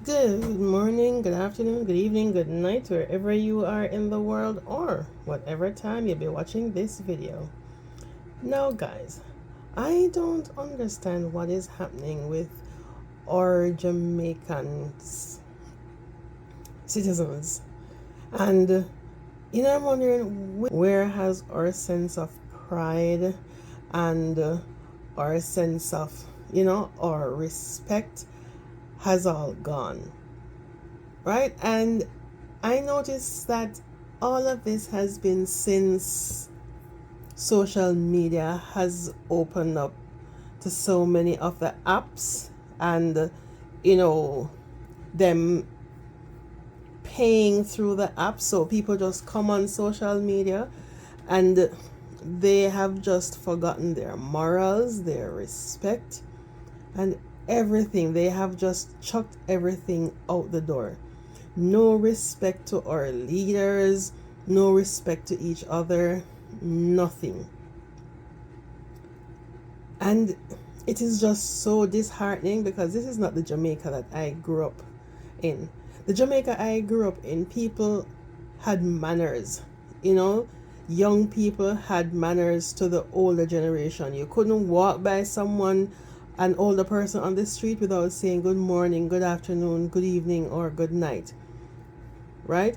Good morning, good afternoon, good evening, good night, wherever you are in the world or whatever time you'll be watching this video. Now, guys, I don't understand what is happening with our Jamaican citizens. And, I'm wondering where has our sense of pride and our sense of, our respect has all gone, right? And I noticed that all of this has been since social media has opened up to so many of the apps and, you know, them paying through the app. So people just come on social media and they have just forgotten their morals, their respect, and everything. They have just chucked everything out the door. No respect to our leaders, no respect to each other, nothing. And it is just so disheartening because this is not the Jamaica that I grew up in. The Jamaica I grew up in, people had manners, you know. Young people had manners to the older generation. You couldn't walk by someone, an older person on the street, without saying good morning, good afternoon, good evening, or good night, right?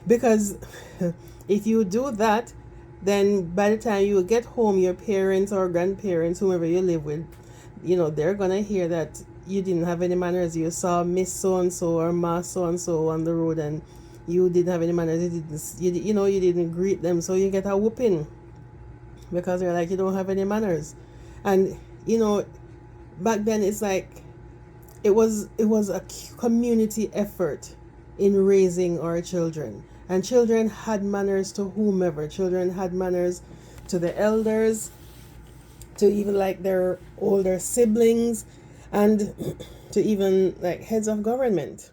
Because if you do that, then by the time you get home, your parents or grandparents, whomever you live with, they're gonna hear that you didn't have any manners. You saw Miss so and so or Ma so and so on the road, and you didn't have any manners. You didn't greet them, so you get a whooping because they're like, you don't have any manners. And back then it's like it was a community effort in raising our children, and children had manners to whomever. Children had manners to the elders, to even like their older siblings, and to even like heads of government.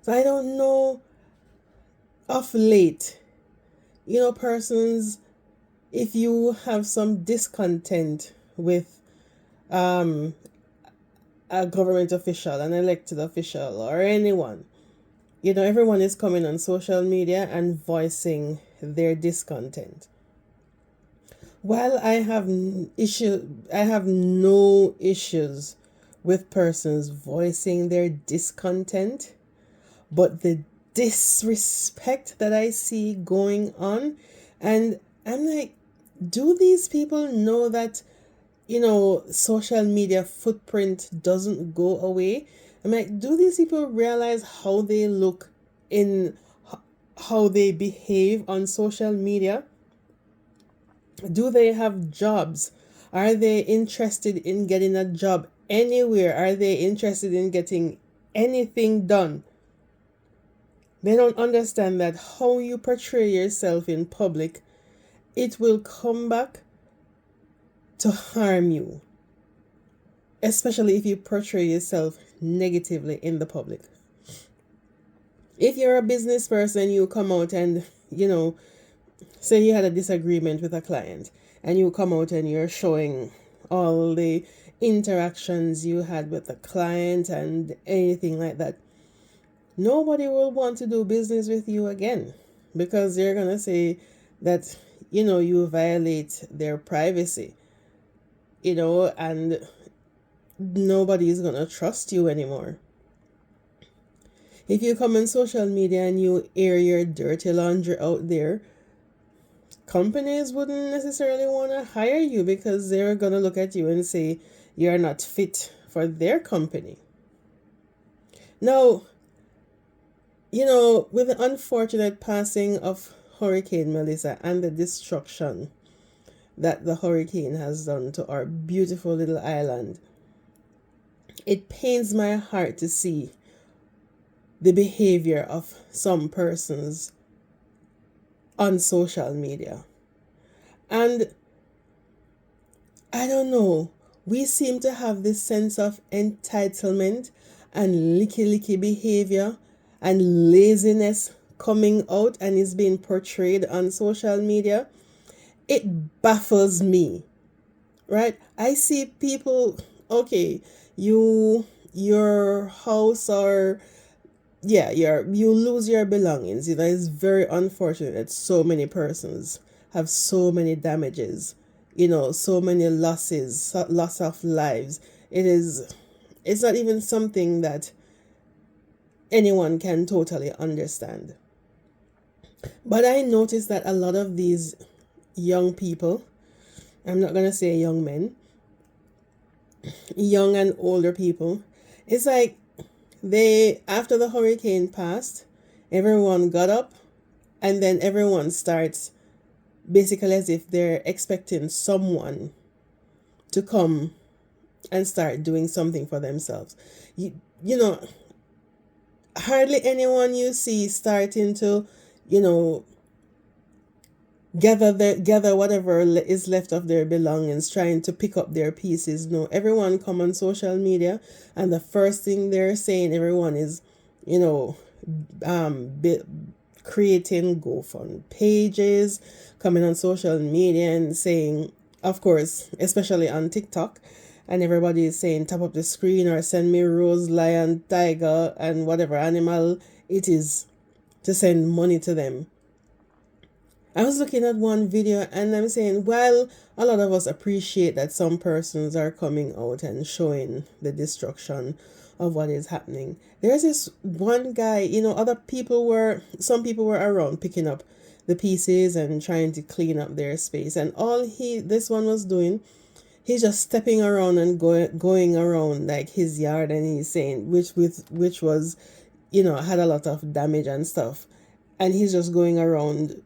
So I don't know, of late, persons, if you have some discontent with um a government official, an elected official, or anyone, everyone is coming on social media and voicing their discontent. While I have no issues with persons voicing their discontent, but the disrespect that I see going on, and I'm like, do these people know that social media footprint doesn't go away? I'm like, do these people realize how they look in how they behave on social media? Do they have jobs? Are they interested in getting a job anywhere? Are they interested in getting anything done? They don't understand that how you portray yourself in public, it will come back to harm you, especially if you portray yourself negatively in the public. If you're a business person, you come out and, say you had a disagreement with a client, and you come out and you're showing all the interactions you had with the client and anything like that, nobody will want to do business with you again, because they're going to say that, you violate their privacy, and nobody's going to trust you anymore. If you come on social media and you air your dirty laundry out there, companies wouldn't necessarily want to hire you because they're going to look at you and say you're not fit for their company. Now, with the unfortunate passing of Hurricane Melissa and the destruction that the hurricane has done to our beautiful little island, it pains my heart to see the behavior of some persons on social media. And I don't know, we seem to have this sense of entitlement and licky-licky behavior and laziness coming out and is being portrayed on social media. It baffles me, right? I see people, okay, you your house, or yeah, you lose your belongings. It's very unfortunate that so many persons have so many damages, so many losses, loss of lives. It's not even something that anyone can totally understand. But I noticed that a lot of these young people, I'm not gonna say young men, young and older people, it's like they, after the hurricane passed, everyone got up, and then everyone starts basically as if they're expecting someone to come and start doing something for themselves. You know, hardly anyone you see starting to, you know, gather whatever is left of their belongings, trying to pick up their pieces. No, everyone come on social media, and the first thing they're saying, everyone is, you know, creating GoFund pages, coming on social media and saying, of course, especially on TikTok, and everybody is saying tap up the screen or send me rose, lion, tiger, and whatever animal it is to send money to them. I was looking at one video and I'm saying, well, a lot of us appreciate that some persons are coming out and showing the destruction of what is happening. There's this one guy, some people were around picking up the pieces and trying to clean up their space. And this one was doing, he's just stepping around and going around like his yard, and he's saying, which was, had a lot of damage and stuff. And he's just going around,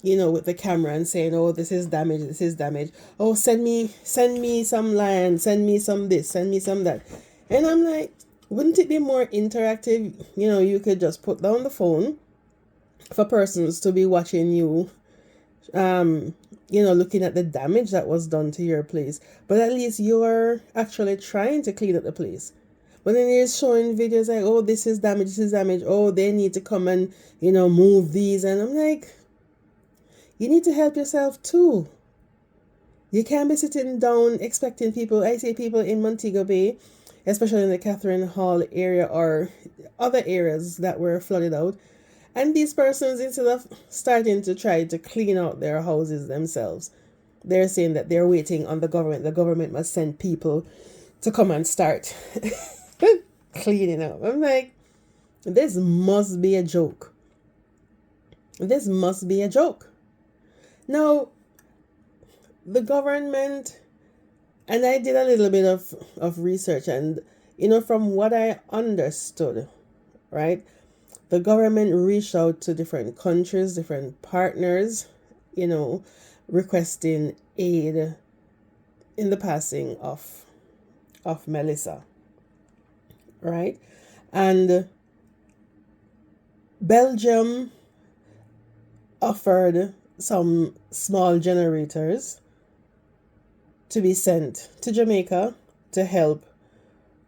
with the camera and saying, oh, this is damage. Oh, send me some land, send me some this, send me some that. And I'm like, wouldn't it be more interactive? You could just put down the phone for persons to be watching you, looking at the damage that was done to your place. But at least you're actually trying to clean up the place. But then they're showing videos like, oh, this is damage. Oh, they need to come and, move these. And I'm like, you need to help yourself too. You can't be sitting down expecting people. I see people in Montego Bay, especially in the Catherine Hall area or other areas that were flooded out. And these persons, instead of starting to try to clean out their houses themselves, they're saying that they're waiting on the government. The government must send people to come and start cleaning up. I'm like, this must be a joke. This must be a joke. Now, the government, and I did a little bit of research, and, from what I understood, right, the government reached out to different countries, different partners, requesting aid in the passing of Melissa, right? And Belgium offered some small generators to be sent to Jamaica to help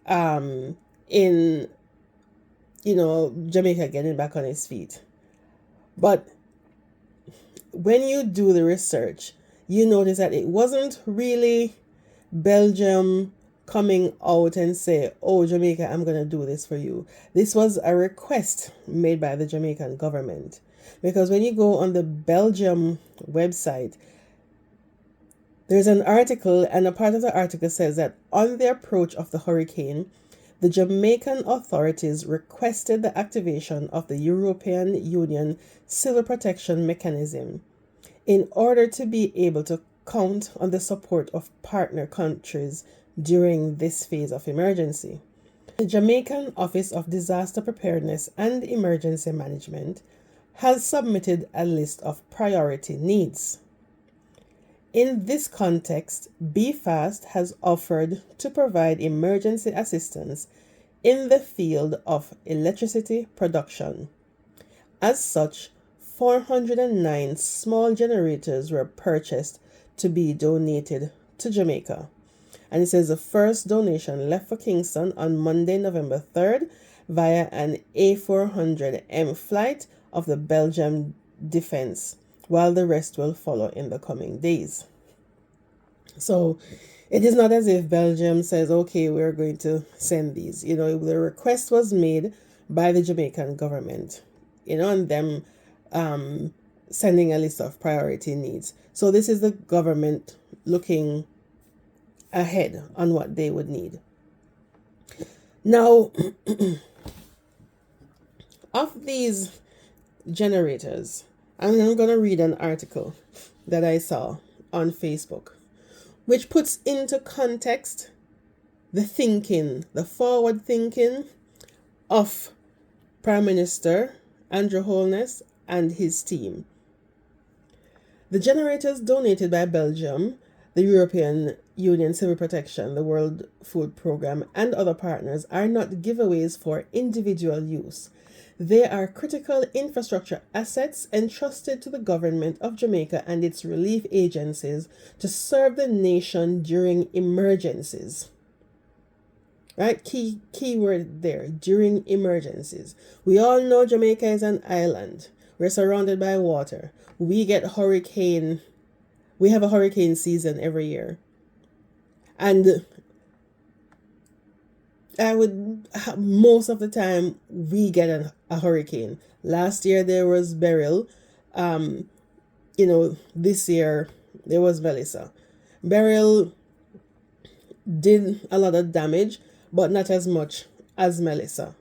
in Jamaica getting back on its feet. But when you do the research, you notice that it wasn't really Belgium coming out and say, oh, Jamaica, I'm going to do this for you. This was a request made by the Jamaican government. Because when you go on the Belgium website, there's an article, and a part of the article says that on the approach of the hurricane, the Jamaican authorities requested the activation of the European Union Civil Protection Mechanism in order to be able to count on the support of partner countries during this phase of emergency. The Jamaican Office of Disaster Preparedness and Emergency Management has submitted a list of priority needs. In this context, BFAST has offered to provide emergency assistance in the field of electricity production. As such, 409 small generators were purchased to be donated to Jamaica. And it says the first donation left for Kingston on Monday, November 3rd via an A400M flight of the Belgian Defense, while the rest will follow in the coming days. So it is not as if Belgium says, okay, we're going to send these. The request was made by the Jamaican government, and them sending a list of priority needs. So this is the government looking ahead on what they would need. Now, of these generators, I'm going to read an article that I saw on Facebook, which puts into context the forward thinking of Prime Minister Andrew Holness and his team. The generators donated by Belgium, the European Union Civil Protection, the World Food Programme, and other partners are not giveaways for individual use. They are critical infrastructure assets entrusted to the government of Jamaica and its relief agencies to serve the nation during emergencies. Right? Key word there, during emergencies. We all know Jamaica is an island. We're surrounded by water. We have a hurricane season every year. And most of the time we get a hurricane. Last year there was Beryl. This year there was Melissa. Beryl did a lot of damage, but not as much as Melissa.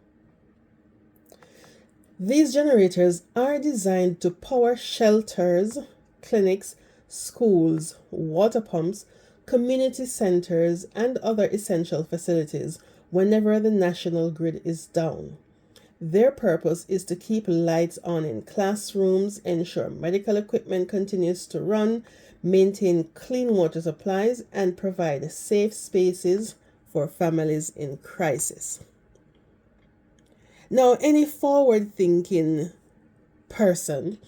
These generators are designed to power shelters, clinics, schools, water pumps, community centers, and other essential facilities whenever the national grid is down. Their purpose is to keep lights on in classrooms, ensure medical equipment continues to run, maintain clean water supplies, and provide safe spaces for families in crisis. Now, any forward-thinking person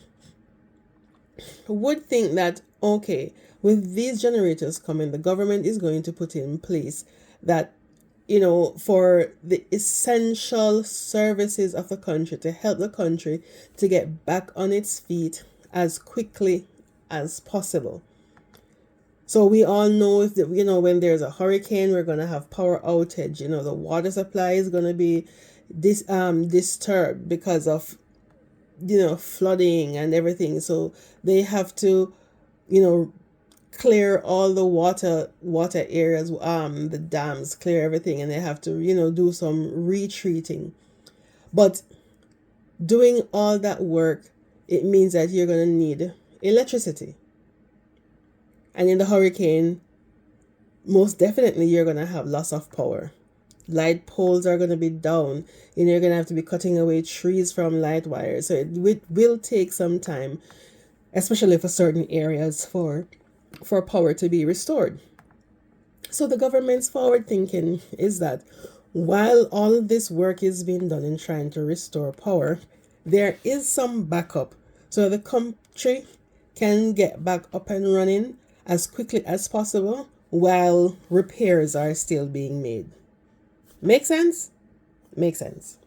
would think that, okay, with these generators coming, the government is going to put in place that, for the essential services of the country, to help the country to get back on its feet as quickly as possible. So we all know when there's a hurricane, we're going to have power outage. The water supply is going to be disturbed because of flooding and everything. So they have to clear all the water areas, the dams, clear everything, and they have to do some retreating. But doing all that work, it means that you're going to need electricity. And in the hurricane, most definitely you're going to have loss of power. Light poles are going to be down. You're going to have to be cutting away trees from light wires. So it will take some time, especially for certain areas, for power to be restored. So the government's forward thinking is that while all of this work is being done in trying to restore power, there is some backup so the country can get back up and running as quickly as possible while repairs are still being made. Make sense? Makes sense.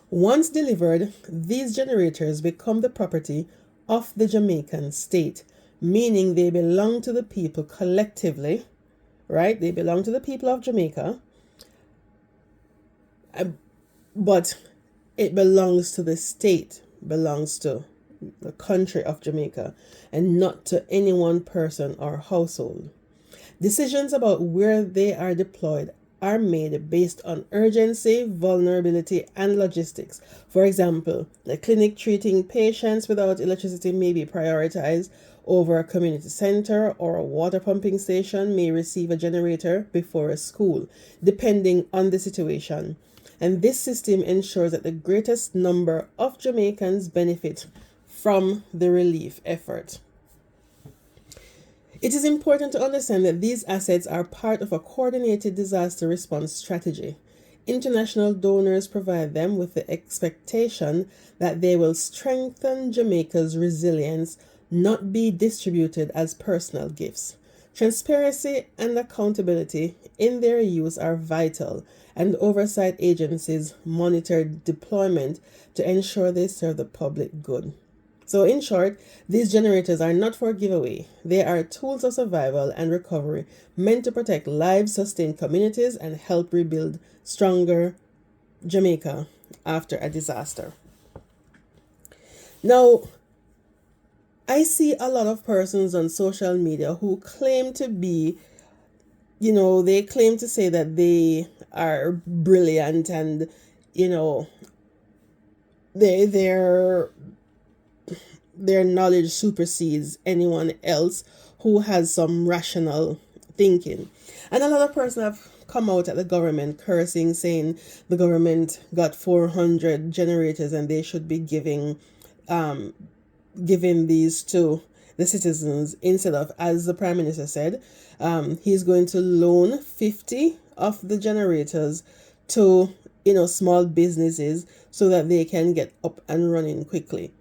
Once delivered, these generators become the property of the Jamaican state, meaning they belong to the people collectively, right? They belong to the people of Jamaica, but it belongs to the state, belongs to the country of Jamaica, and not to any one person or household. Decisions about where they are deployed are made based on urgency, vulnerability, and logistics. For example, the clinic treating patients without electricity may be prioritized over a community center, or a water pumping station may receive a generator before a school, depending on the situation. And this system ensures that the greatest number of Jamaicans benefit from the relief effort. It is important to understand that these assets are part of a coordinated disaster response strategy. International donors provide them with the expectation that they will strengthen Jamaica's resilience, not be distributed as personal gifts. Transparency and accountability in their use are vital, and oversight agencies monitor deployment to ensure they serve the public good. So, in short, these generators are not for giveaway. They are tools of survival and recovery meant to protect lives, sustain communities, and help rebuild stronger Jamaica after a disaster. Now, I see a lot of persons on social media who claim to be, they claim to say that they are brilliant and, you know, their their knowledge supersedes anyone else who has some rational thinking. And a lot of persons have come out at the government cursing, saying the government got 400 generators and they should be giving these to the citizens instead of, as the Prime Minister said, he's going to loan 50 of the generators to small businesses so that they can get up and running quickly.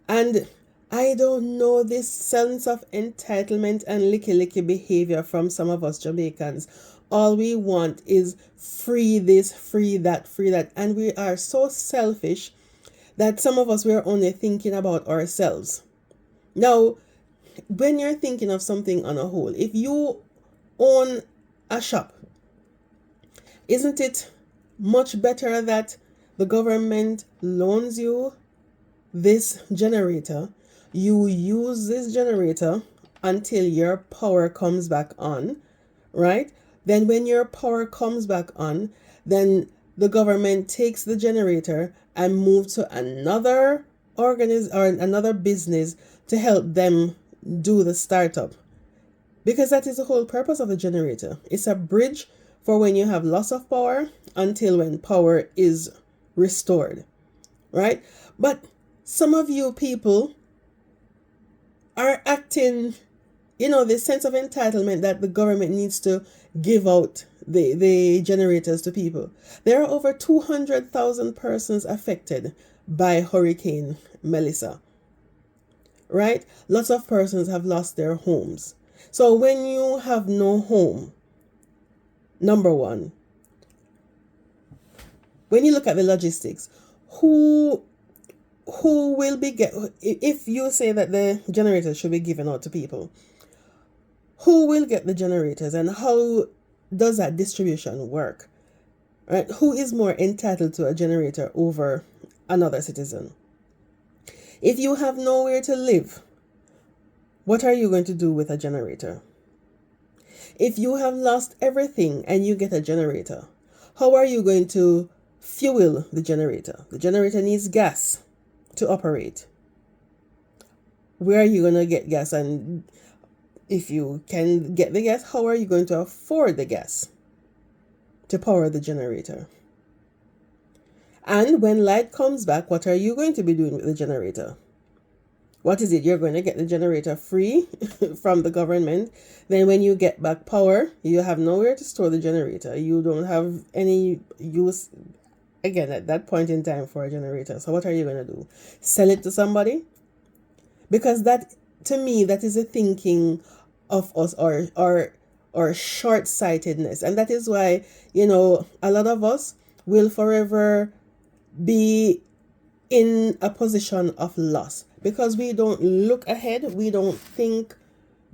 And I don't know, this sense of entitlement and licky-licky behavior from some of us Jamaicans. All we want is free this, free that, free that. And we are so selfish that some of us, we are only thinking about ourselves. Now, when you're thinking of something on a whole, if you own a shop, isn't it much better that the government loans you this generator, you use this generator until your power comes back on, right? Then when your power comes back on, then the government takes the generator and move to another another business to help them do the startup. Because that is the whole purpose of the generator. It's a bridge for when you have loss of power until when power is restored, right? But some of you people are acting, the sense of entitlement that the government needs to give out the generators to people. There are over 200,000 persons affected by Hurricane Melissa, right? Lots of persons have lost their homes. So when you have no home, number one, when you look at the logistics, who will be if you say that the generators should be given out to people, who will get the generators and how does that distribution work, right? Who is more entitled to a generator over another citizen? If you have nowhere to live, what are you going to do with a generator? If you have lost everything and you get a generator, how are you going to fuel the generator? The generator needs gas to operate. Where are you going to get gas? And if you can get the gas, how are you going to afford the gas to power the generator? And when light comes back, what are you going to be doing with the generator? What is it? You're going to get the generator free from the government. Then when you get back power, you have nowhere to store the generator. You don't have any use again at that point in time for a generator. So what are you going to do? Sell it to somebody? Because that, to me, that is a thinking of us or short-sightedness. And that is why, a lot of us will forever be in a position of loss because we don't look ahead. We don't think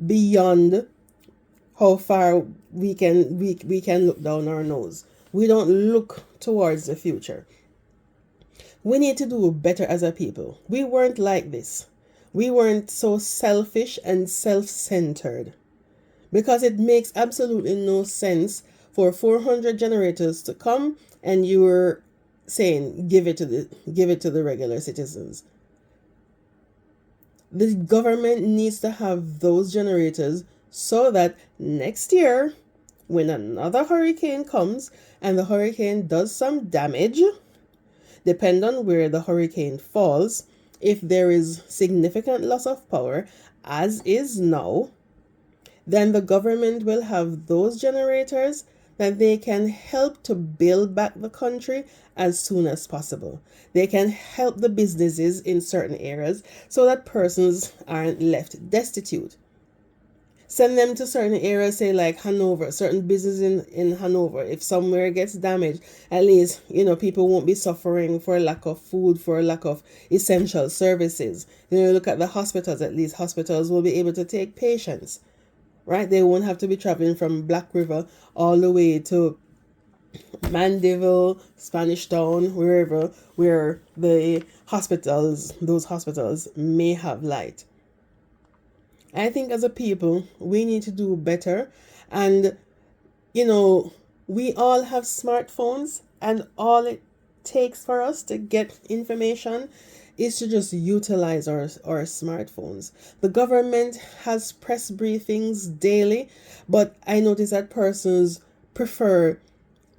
beyond how far we can look down our nose. We don't look towards the future. We need to do better as a people. We weren't like this. We weren't so selfish and self-centered, because it makes absolutely no sense for 400 generators to come and you're saying give it to the regular citizens. The government needs to have those generators so that next year, when another hurricane comes and the hurricane does some damage, depend on where the hurricane falls, if there is significant loss of power, as is now, then the government will have those generators that they can help to build back the country as soon as possible. They can help the businesses in certain areas so that persons aren't left destitute. Send them to certain areas, say like Hanover, certain business in Hanover. If somewhere gets damaged, at least, people won't be suffering for lack of food, for lack of essential services. Look at the hospitals, at least hospitals will be able to take patients, right? They won't have to be traveling from Black River all the way to Mandeville, Spanish Town, wherever, where those hospitals may have light. I think as a people, we need to do better. And, we all have smartphones, and all it takes for us to get information is to just utilize our smartphones. The government has press briefings daily, but I notice that persons prefer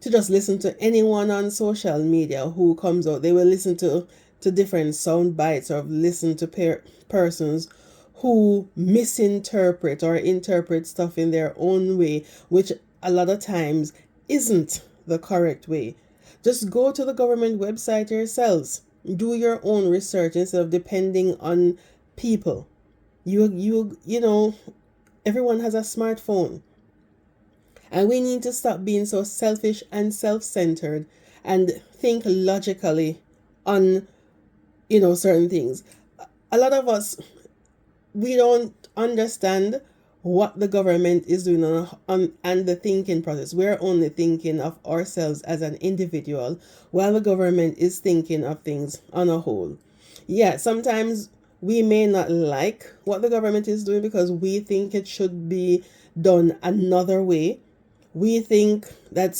to just listen to anyone on social media who comes out. They will listen to different sound bites, or listen to persons who misinterpret or interpret stuff in their own way, which a lot of times isn't the correct way. Just go to the government website yourselves. Do your own research instead of depending on people. Everyone has a smartphone. And we need to stop being so selfish and self-centered and think logically on, certain things. A lot of us, we don't understand what the government is doing and the thinking process. We're only thinking of ourselves as an individual, while the government is thinking of things on a whole. Yeah, sometimes we may not like what the government is doing because we think it should be done another way. We think that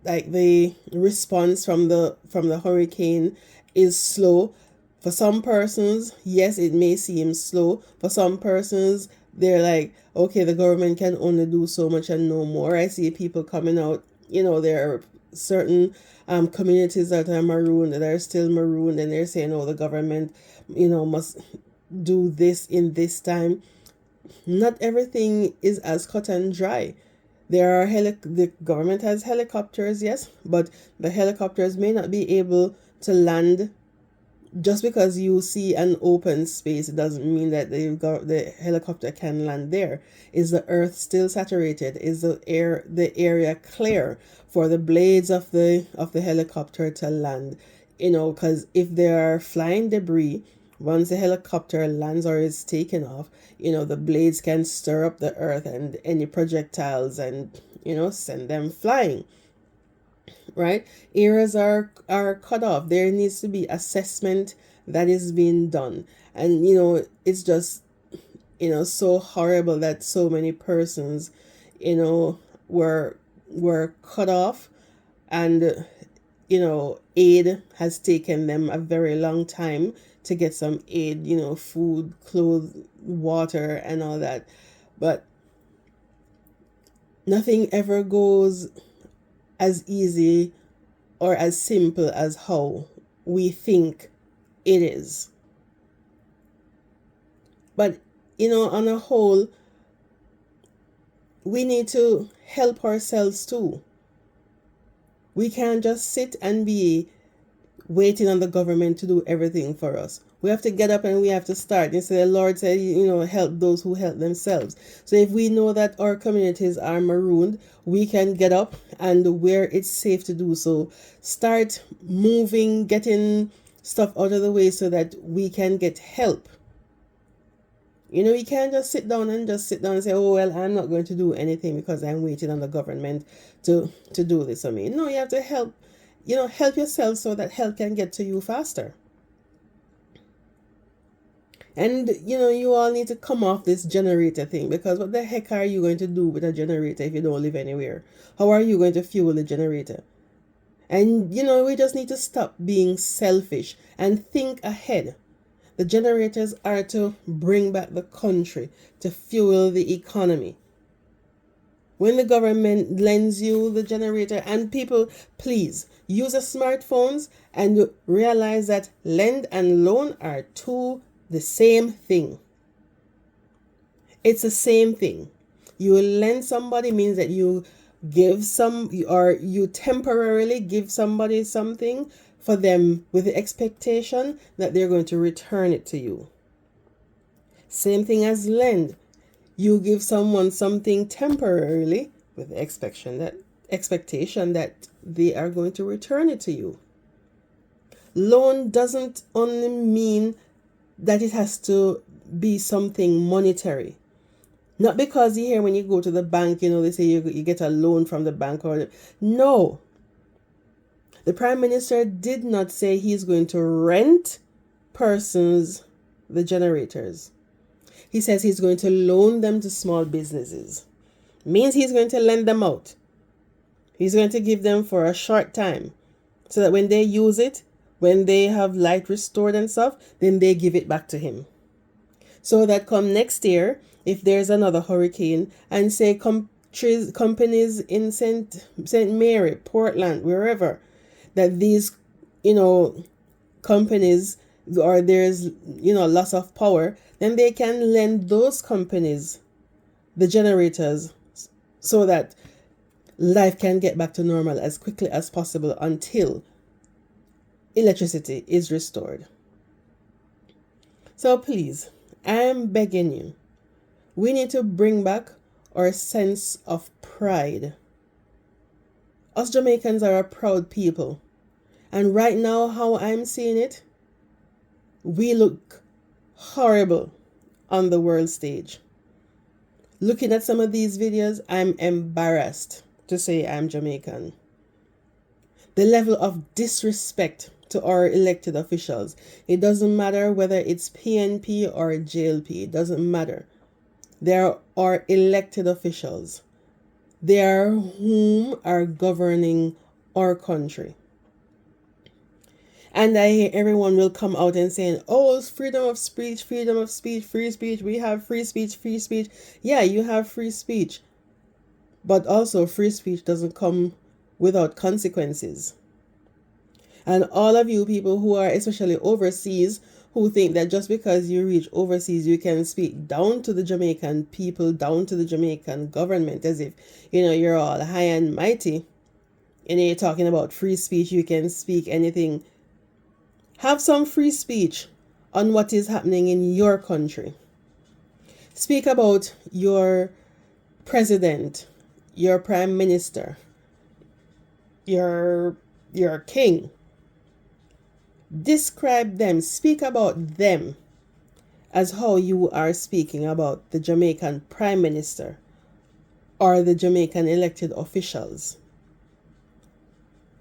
like the response from the hurricane is slow. For some persons, yes, it may seem slow. For some persons, they're like, okay, the government can only do so much and no more. I see people coming out, there are certain communities that are marooned, that are still marooned, and they're saying, oh, the government, must do this in this time. Not everything is as cut and dry. The government has helicopters, yes, but the helicopters may not be able to land. Just because you see an open space, it doesn't mean that the helicopter can land there. Is the earth still saturated? Is the area clear for the blades of the helicopter to land? Because if there are flying debris, once the helicopter lands or is taken off, the blades can stir up the earth and any projectiles and send them flying. Right? Areas are cut off. There needs to be assessment that is being done. And it's just so horrible that so many persons were cut off, and aid has taken them a very long time to get some aid, food, clothes, water, and all that. But nothing ever goes as easy or as simple as how we think it is. But, on a whole, we need to help ourselves too. We can't just sit and be waiting on the government to do everything for us. We have to get up and we have to start. Instead, the Lord said, help those who help themselves. So if we know that our communities are marooned, we can get up, and where it's safe to do so, start moving, getting stuff out of the way so that we can get help. You can't just sit down and say, oh, well, I'm not going to do anything because I'm waiting on the government to do this for me. No, you have to help yourself so that help can get to you faster. And, you all need to come off this generator thing, because what the heck are you going to do with a generator if you don't live anywhere? How are you going to fuel the generator? And, we just need to stop being selfish and think ahead. The generators are to bring back the country, to fuel the economy. When the government lends you the generator, and people, please use your smartphones and realize that lend and loan are the same thing. It's the same thing. You lend somebody means that you give you temporarily give somebody something for them with the expectation that they're going to return it to you. Same thing as lend. You give someone something temporarily with the expectation that they are going to return it to you. Loan doesn't only mean that it has to be something monetary. Not because you hear when you go to the bank, they say you get a loan from the bank no. The Prime Minister did not say he's going to rent persons the generators. He says he's going to loan them to small businesses. Means he's going to lend them out. He's going to give them for a short time so that when they use it, when they have light restored and stuff, then they give it back to him. So that come next year, if there's another hurricane and say companies in St. Mary, Portland, wherever, that these, companies, or there's, loss of power, then they can lend those companies the generators so that life can get back to normal as quickly as possible until electricity is restored. So please, I'm begging you, we need to bring back our sense of pride. Us Jamaicans are a proud people. And right now, how I'm seeing it, we look horrible on the world stage. Looking at some of these videos, I'm embarrassed to say I'm Jamaican. The level of disrespect to our elected officials. It doesn't matter whether it's PNP or JLP. It doesn't matter. There are elected officials. They are whom are governing our country. And I hear everyone will come out and saying, oh, it's freedom of speech, free speech. We have free speech. Yeah, you have free speech. But also free speech doesn't come without consequences. And all of you people who are especially overseas, who think that just because you reach overseas, you can speak down to the Jamaican people, down to the Jamaican government, as if, you're all high and mighty. You're talking about free speech, you can speak anything. Have some free speech on what is happening in your country. Speak about your president, your prime minister, your king. Describe them, speak about them as how you are speaking about the Jamaican prime minister or the Jamaican elected officials.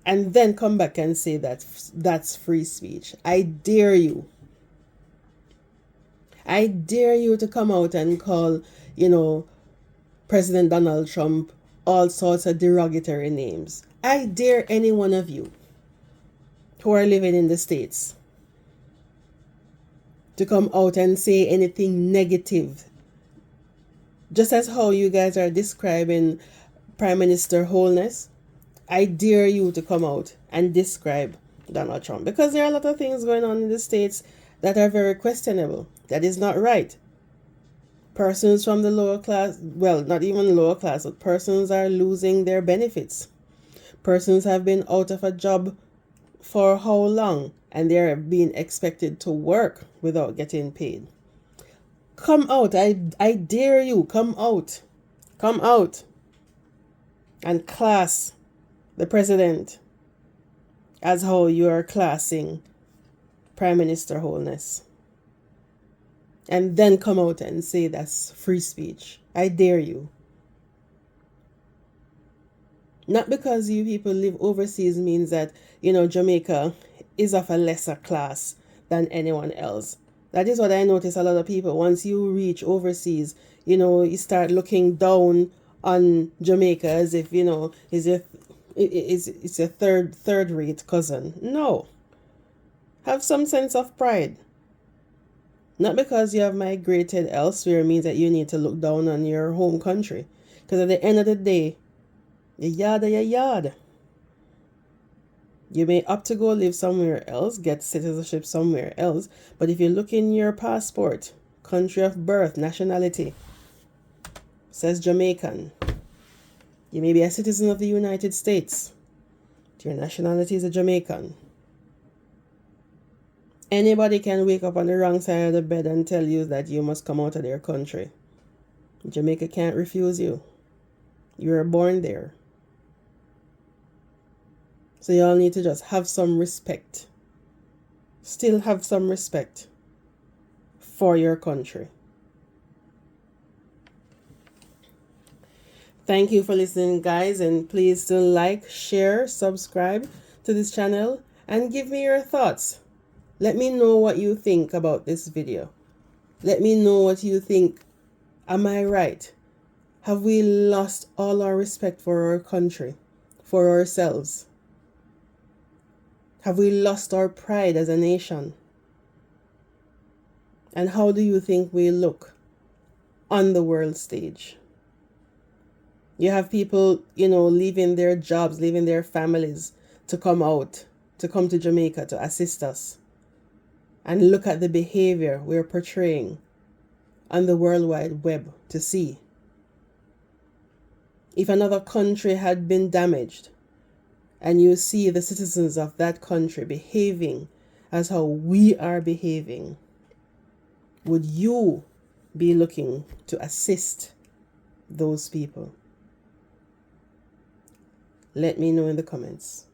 And then come back and say that that's free speech. I dare you. I dare you to come out and call, President Donald Trump all sorts of derogatory names. I dare any one of you who are living in the States to come out and say anything negative. Just as how you guys are describing Prime Minister Holness, I dare you to come out and describe Donald Trump, because there are a lot of things going on in the States that are very questionable. That is not right. Persons from the lower class, well, not even lower class, but persons are losing their benefits. Persons have been out of a job for how long, and they're being expected to work without getting paid. Come out. I dare you. Come out. Come out and class the president as how you are classing Prime Minister Holness. And then come out and say that's free speech. I dare you. Not because you people live overseas means that, Jamaica is of a lesser class than anyone else. That is what I notice a lot of people. Once you reach overseas, you start looking down on Jamaica as if, it's a third-rate cousin. No. Have some sense of pride. Not because you have migrated elsewhere means that you need to look down on your home country. Because at the end of the day, your yard. You may opt to go live somewhere else, get citizenship somewhere else, but if you look in your passport, country of birth, nationality, says Jamaican. You may be a citizen of the United States. Your nationality is a Jamaican. Anybody can wake up on the wrong side of the bed and tell you that you must come out of their country. Jamaica can't refuse you. You were born there. So y'all need to just have some respect. Still have some respect for your country. Thank you for listening, guys, and please still like, share, subscribe to this channel, and give me your thoughts. Let me know what you think about this video. Let me know what you think. Am I right? Have we lost all our respect for our country, for ourselves? Have we lost our pride as a nation? And how do you think we look on the world stage? You have people, leaving their jobs, leaving their families to come out, to come to Jamaica to assist us. And look at the behavior we're portraying on the World Wide Web to see. If another country had been damaged, and you see the citizens of that country behaving as how we are behaving, would you be looking to assist those people? Let me know in the comments.